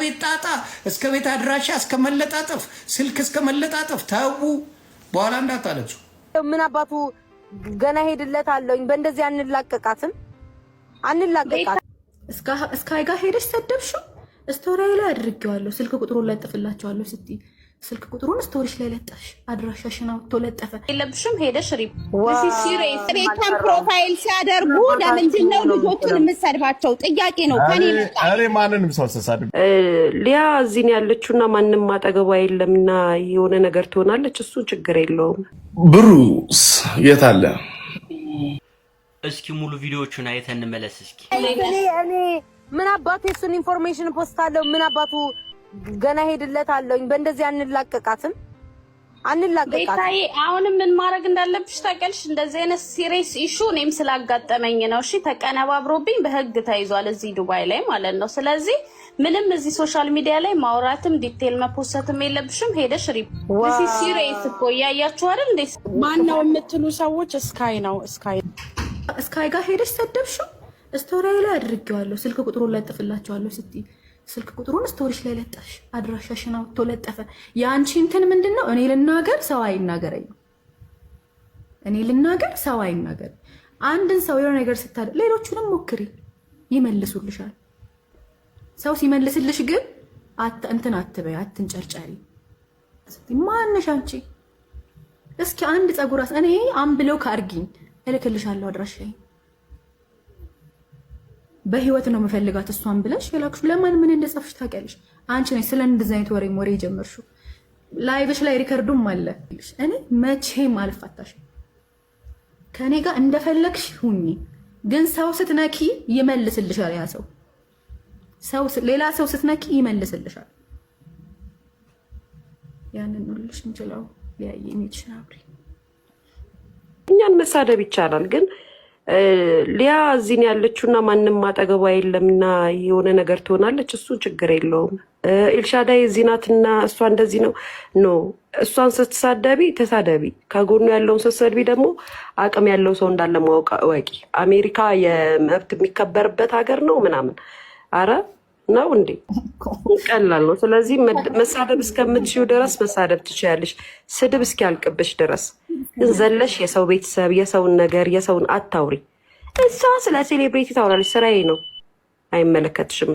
ቤት ጣጣ እስከ ቤት አድራሻ እስከ መለጣጠፍ ስልክ እስከ መለጣጠፍ ታው በኋላ እንዳታለችሁ ምን አባቱ ገና ሄድለታለሁ በእንደዚህ አንላቀቃት እስካይ ጋር ሄደሽ ሰደብሽው ስቶሪ ላይ አድርጌዋለሁ ስልክ ቁጥሩን ለጥፍላቸዋለሁ ስትይ ስልክ ቁጥሩን ስቶሪሽ ላይ ለጣሽ አድራሻሽን አውጥቶ ለጠፈ የለብሽም ሄደሽ ቤቷን ፕሮፋይል ሲያደርጉ ለምንድን ነው ልጆቹን የምትሰድባቸው? ጥያቄ ነው ከኔ መጣ። እኔ ማንንም ሰው ተሳድብ ሊያ እዚህ ያለችውና ማንንም አጠገቧ የለምና የሆነ ነገር ትሆናለች። እሱ ችግር የለውም። ብሩስ የት አለ? እስኪ ሙሉ ቪዲዮዎቹን አይተን እንመለስ። እስኪ እኔ ምን አባቱ የሱን ኢንፎርሜሽን ፖስት አለው ምን አባቱ ገና ሄድለታለሁ በእንደዚህ አንላቀቃት ቤታዬ አሁንም ምን ማድረግ እንዳለብሽ ታውቂያለሽ። እንደዚህ አይነት ሲሪየስ ኢሹ እኔም ስላጋጠመኝ ነው። እሺ ተቀነባብሮብኝ በህግ ተይዟል እዚህ ዱባይ ላይ ማለት ነው። ስለዚህ ምንም እዚህ ሶሻል ሚዲያ ላይ ማውራትም ዲቴል መፖሰትም የለብሽም። ሄደሽ እዚህ ሲሪየስ እኮ እያያችሁ አይደል እንዴ? ማን ነው የምትሉ ሰዎች ስካይ ነው ስካይ ጋር ሄደሽ ሰደብሽው ስቶሪ ላይ አድርጌዋለሁ ስልክ ቁጥሩን ለጥፍላቸዋለሁ ስትይ ስልክ ቁጥሩን ስቶሪሽ ላይ ለጣሽ አድራሻሽን አውጥቶ ለጠፈ። ያንቺ እንትን ምንድነው? እኔ ልናገር ሰው አይናገረኝ። እኔ ልናገር ሰው አይናገር። አንድን ሰው የሆነ ነገር ስታደርግ ሌሎቹንም ሞክሪ ይመልሱልሻል። ሰው ሲመልስልሽ ግን እንትን አትበይ፣ አትንጨርጨሪ። ማነሽ አንቺ? እስኪ አንድ ጸጉራስ እኔ አምብለው ካርጊኝ እልክልሻለሁ አድራሻዬ በህይወት ነው መፈልጋት እሷን ብለሽ የላክሽ ለማን ምን እንደጻፍሽ ታውቂያለሽ? አንቺ ነሽ ስለ እንደዚህ አይነት ወሬ ጀመርሽው። ላይቭሽ ላይ ሪከርዱም አለ። እኔ መቼም አልፋታሽም። ከኔ ጋር እንደፈለግሽ ሁኚ፣ ግን ሰው ስትነኪ ይመልስልሻል። ያ ሰው ሌላ ሰው ስትነኪ ይመልስልሻል። ያንን ነው ልሽ እንችላው ያየኝ ይችላል። እኛን መሳደብ ይቻላል ግን ሊያ እዚህ ያለችውና ማንንም አጠገቧ የለምና የሆነ ነገር ትሆናለች። እሱ ችግር የለውም። ኤልሻዳይ እዚህ ናትና እሷ እንደዚህ ነው እሷን ስትሳደቢ ተሳደቢ፣ ከጎኑ ያለውን ስትሰድቢ ደግሞ አቅም ያለው ሰው እንዳለ ማወቅ እወቂ። አሜሪካ የመብት የሚከበርበት ሀገር ነው ምናምን። አረ ነው እንዴ? ቀላል ነው። ስለዚህ መሳደብ እስከምትችይው ድረስ መሳደብ ትችያለሽ፣ ስድብ እስኪያልቅብሽ ድረስ። ግን ዘለሽ የሰው ቤተሰብ የሰውን ነገር የሰውን አታውሪ። እሷ ስለ ሴሌብሬቲ ታወራለች፣ ስራዬ ነው፣ አይመለከትሽም።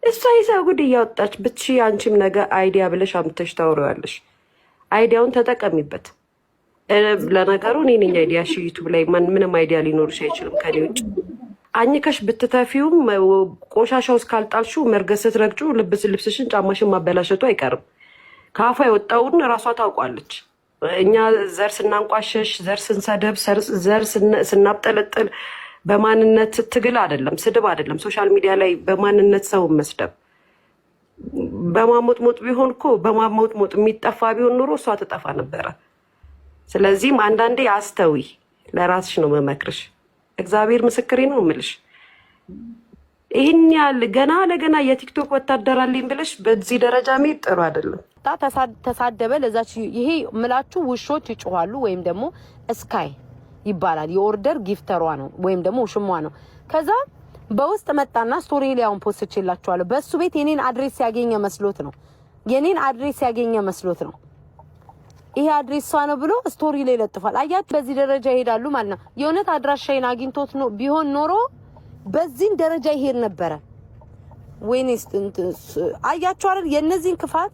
እሷ የሰው ጉድ እያወጣች ብትሺ አንቺም ነገ አይዲያ ብለሽ አምጥተሽ ታወሪዋለሽ። አይዲያውን ተጠቀሚበት። ለነገሩ እኔ ነኝ አይዲያ ዩቱብ ላይ ምንም አይዲያ ሊኖርሽ አይችልም ከኔ ውጭ። አኝከሽ ብትተፊውም ቆሻሻው እስካልጣልሽው መርገስ ስትረግጩ ልብስሽን ጫማሽን ማበላሸቱ አይቀርም። ከአፏ የወጣውን እራሷ ታውቋለች። እኛ ዘር ስናንቋሸሽ፣ ዘር ስንሰደብ፣ ዘር ስናብጠለጥል በማንነት ትግል አይደለም፣ ስድብ አይደለም። ሶሻል ሚዲያ ላይ በማንነት ሰው መስደብ በማሞጥሞጥ ቢሆን እኮ በማሞጥሞጥ የሚጠፋ ቢሆን ኑሮ እሷ ትጠፋ ነበረ። ስለዚህም አንዳንዴ አስተዊ፣ ለራስሽ ነው መመክርሽ። እግዚአብሔር ምስክሬ ነው የምልሽ። ይህን ያህል ገና ለገና የቲክቶክ ወታደር አለኝ ብለሽ በዚህ ደረጃ መሄድ ጥሩ አይደለም። ተሳደበ ለዛች ይሄ ምላችሁ ውሾች ይጮሃሉ ወይም ደግሞ ስካይ ይባላል። የኦርደር ጊፍተሯ ነው ወይም ደግሞ ውሽሟ ነው። ከዛ በውስጥ መጣና ስቶሪ ላይ አሁን ፖስት ይችላልቻለሁ። በሱ ቤት የኔን አድሬስ ያገኘ መስሎት ነው ይሄ አድሬሷ ነው ብሎ ስቶሪ ላይ ለጥፋል። አያት በዚህ ደረጃ ይሄዳሉ ማለት ነው። የእውነት አድራሻዬን አግኝቶት ነው ቢሆን ኖሮ በዚህ ደረጃ ይሄድ ነበረ። ወይኔስ አያችሁ አይደል የነዚህን ክፋት።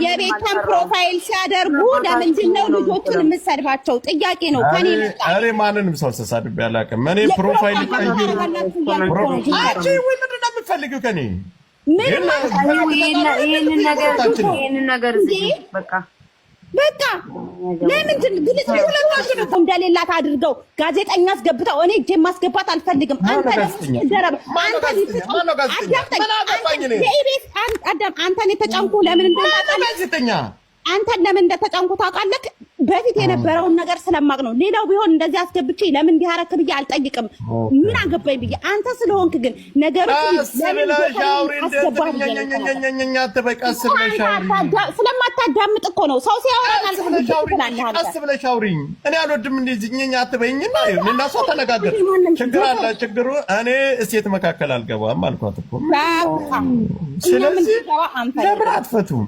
የቤቷን ፕሮፋይል ሲያደርጉ ለምንድን ነው ልጆቹን የምትሰድባቸው? ጥያቄ ነው ከኔ መጣ። እኔ ማንንም ሰው ተሳድቤ አላውቅም። እኔ ፕሮፋይል ቀይሩ አንቺ ወይ ምንድን ነው የምትፈልጊው ከኔ? ይሄንን ነገር በቃ ለምንድን ግልጽ ሁለታችሁ ነው እንደሌላት አድርገው ጋዜጠኛ አስገብተው እኔ እጄ ማስገባት አልፈልግም። አንተ ደረብ አንተ የተጫንኩ ለምን እንደሆነ ጋዜጠኛ አንተን ለምን እንደተጫንኩ ታውቃለህ? በፊት የነበረውን ነገር ስለማቅ ነው። ሌላው ቢሆን እንደዚህ አስገብቼ ለምን እንዲያረክ ብዬ አልጠይቅም። ምን አገባኝ ብዬ አንተ ስለሆንክ ግን ነገሮች ስለማታዳምጥ እኮ ነው ሰው ሲያወራ ቀስ ብለሽ አውሪኝ። እኔ አልወድም እንደዚህ ኛኛ አትበይኝና እና እሷ ተነጋገር። ችግር አለ ችግሩ እኔ እሴት መካከል አልገባም አልኳት እኮ። ስለዚህ ለምን አትፈቱም?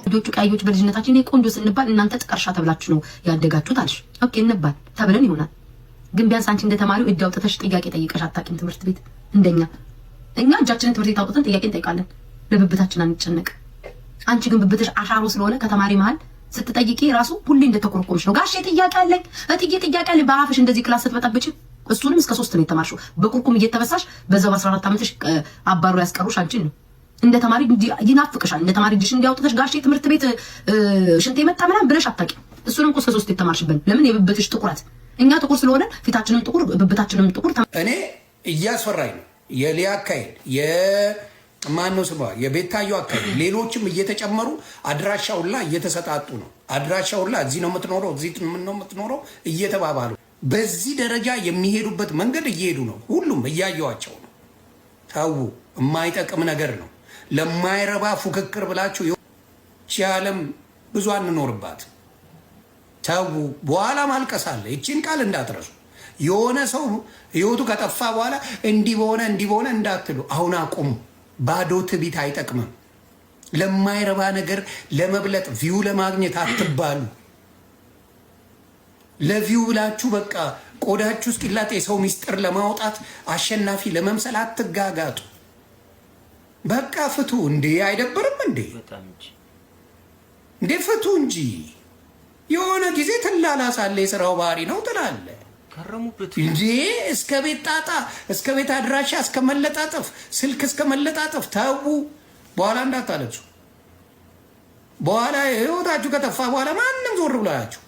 ልጆቹ ቀዮች በልጅነታችን እኔ ቆንጆ ስንባል እናንተ ጥቀርሻ ተብላችሁ ነው ያደጋችሁት አልሽ። ኦኬ እንባል ተብለን ይሆናል። ግን ቢያንስ አንቺ እንደተማሪው እጅ አውጥተሽ ጥያቄ ጠይቀሽ አታውቂም። ትምህርት ቤት እንደኛ እኛ እጃችንን ትምህርት ቤት አውጥተን ጥያቄ እንጠይቃለን። ለብብታችን አንጨነቅ። አንቺ ግን ብብትሽ አሻሮ ስለሆነ ከተማሪ መሀል ስትጠይቂ ራሱ ሁሌ እንደተኮረኮምሽ ነው። ጋሼ ጥያቄ አለኝ እትዬ ጥያቄ አለኝ በአፍሽ እንደዚህ ክላስ ስትበጣብጪ እሱንም እስከ 3 ነው የተማርሽው። በቁርቁም እየተበሳሽ በዛው 14 ዓመትሽ አባሩ ያስቀሩሽ አንቺን ነው። እንደ ተማሪ ይናፍቅሻል። እንደ ተማሪ እጅሽ እንዲያውጥተሽ ጋሼ ትምህርት ቤት ሽንቴ መጣ ምናምን ብለሽ አታውቂም። እሱንም እስከ 3 የተማርሽበት ለምን? የብብትሽ ጥቁረት። እኛ ጥቁር ስለሆነ ፊታችንም ጥቁር ብብታችንም ጥቁር። እኔ እያስፈራኝ ነው የሊያ አካሄድ፣ የማነው ስሟ የቤታዩ አካሄድ፣ ሌሎችም እየተጨመሩ አድራሻውላ እየተሰጣጡ ነው። አድራሻውላ እዚህ ነው የምትኖረው እዚህ ነው የምትኖረው እየተባባሉ በዚህ ደረጃ የሚሄዱበት መንገድ እየሄዱ ነው። ሁሉም እያየዋቸው ነው። ታው የማይጠቅም ነገር ነው። ለማይረባ ፉክክር ብላችሁ ዓለም ብዙ አንኖርባት። ተው በኋላ ማልቀስ አለ። ይቺን ቃል እንዳትረሱ። የሆነ ሰው ህይወቱ ከጠፋ በኋላ እንዲህ በሆነ እንዳትሉ። አሁን አቁሙ። ባዶ ትቢት አይጠቅምም። ለማይረባ ነገር ለመብለጥ ቪው ለማግኘት አትባሉ። ለቪው ብላችሁ በቃ ቆዳችሁ እስኪላጥ የሰው ሚስጥር ለማውጣት አሸናፊ ለመምሰል አትጋጋጡ። በቃ ፍቱ። እንዴ አይደብርም እንዴ? እንዴ ፍቱ እንጂ። የሆነ ጊዜ ትላላሳለህ፣ የሥራው ባህሪ ነው ትላለህ እንዴ። እስከ ቤት ጣጣ፣ እስከ ቤት አድራሻ፣ እስከ መለጣጠፍ፣ ስልክ እስከ መለጣጠፍ። ተው በኋላ እንዳታለቅሱ። በኋላ ህይወታችሁ ከጠፋ በኋላ ማንም ዞር ብላችሁ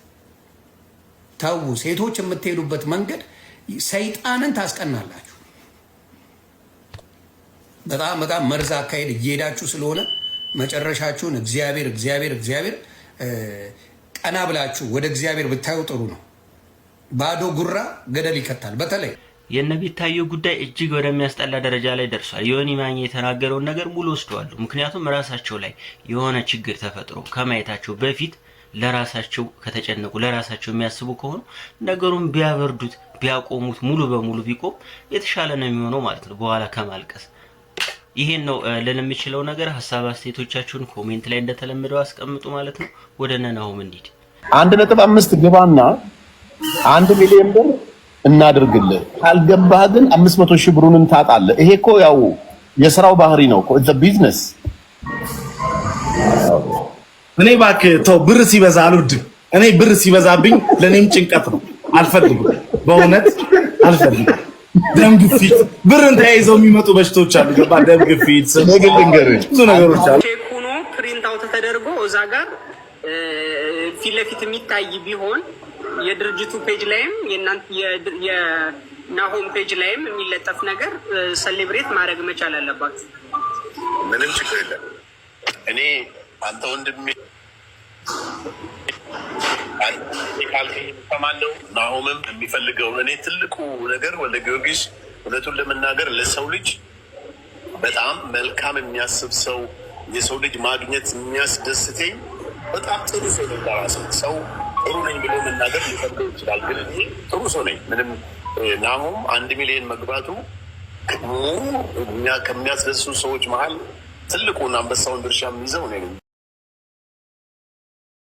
ተው። ሴቶች የምትሄዱበት መንገድ ሰይጣንን ታስቀናላችሁ። በጣም መርዝ አካሄድ እየሄዳችሁ ስለሆነ መጨረሻችሁን እግዚአብሔር ቀና ብላችሁ ወደ እግዚአብሔር ብታዩ ጥሩ ነው። ባዶ ጉራ ገደል ይከታል። በተለይ የነቤታዮ ጉዳይ እጅግ ወደሚያስጠላ ደረጃ ላይ ደርሷል። ዮኒ ማኛ የተናገረውን ነገር ሙሉ ወስደዋል። ምክንያቱም ራሳቸው ላይ የሆነ ችግር ተፈጥሮ ከማየታቸው በፊት ለራሳቸው ከተጨነቁ ለራሳቸው የሚያስቡ ከሆኑ ነገሩን ቢያበርዱት ቢያቆሙት ሙሉ በሙሉ ቢቆም የተሻለ ነው የሚሆነው ማለት ነው፣ በኋላ ከማልቀስ። ይሄን ነው ልን የምችለው ነገር። ሐሳብ አስተያየቶቻችሁን ኮሜንት ላይ እንደተለመደው አስቀምጡ ማለት ነው። ወደ ነናሁም እንሂድ። 1.5 ግባና 1 ሚሊዮን ብር እናድርግልህ። ካልገባህ ግን 500 ሺህ ብሩንም ታጣለህ። ይሄ እኮ ያው የሥራው ባህሪ ነው እኮ ኢትስ ቢዝነስ። እኔ እባክህ ተው፣ ብር ሲበዛ አልወድም። እኔ ብር ሲበዛብኝ ለኔም ጭንቀት ነው። አልፈልግም፣ በእውነት አልፈልግም። ደም ግፊት፣ ብርን ተያይዘው የሚመጡ በሽቶች አሉ። ገባ? ደም ግፊት፣ ስለግል ልንገርህ ብዙ ነገሮች አሉ። ቼክ ሆኖ ፕሪንት አውት ተደርጎ እዛ ጋር ፊት ለፊት የሚታይ ቢሆን የድርጅቱ ፔጅ ላይም የናሆም ፔጅ ላይም የሚለጠፍ ነገር ሴሌብሬት ማድረግ መቻል አለባችሁ። ምንም ችግር የለም። እኔ አንተ ወንድሜ ካልከማለው ናሆምም የሚፈልገው እኔ ትልቁ ነገር ወደ ጊዮርጊስ እውነቱን ለመናገር ለሰው ልጅ በጣም መልካም የሚያስብ ሰው የሰው ልጅ ማግኘት የሚያስደስተኝ በጣም ጥሩ ሰው ነው። ሰው ጥሩ ነኝ ብሎ መናገር ሊፈልገው ይችላል፣ ግን እኔ ጥሩ ሰው ነኝ። ምንም ናሆም 1 ሚሊዮን መግባቱ እኛ ከሚያስደስቱ ሰዎች መሀል ትልቁን አንበሳውን ድርሻ የሚይዘው እኔ ነኝ።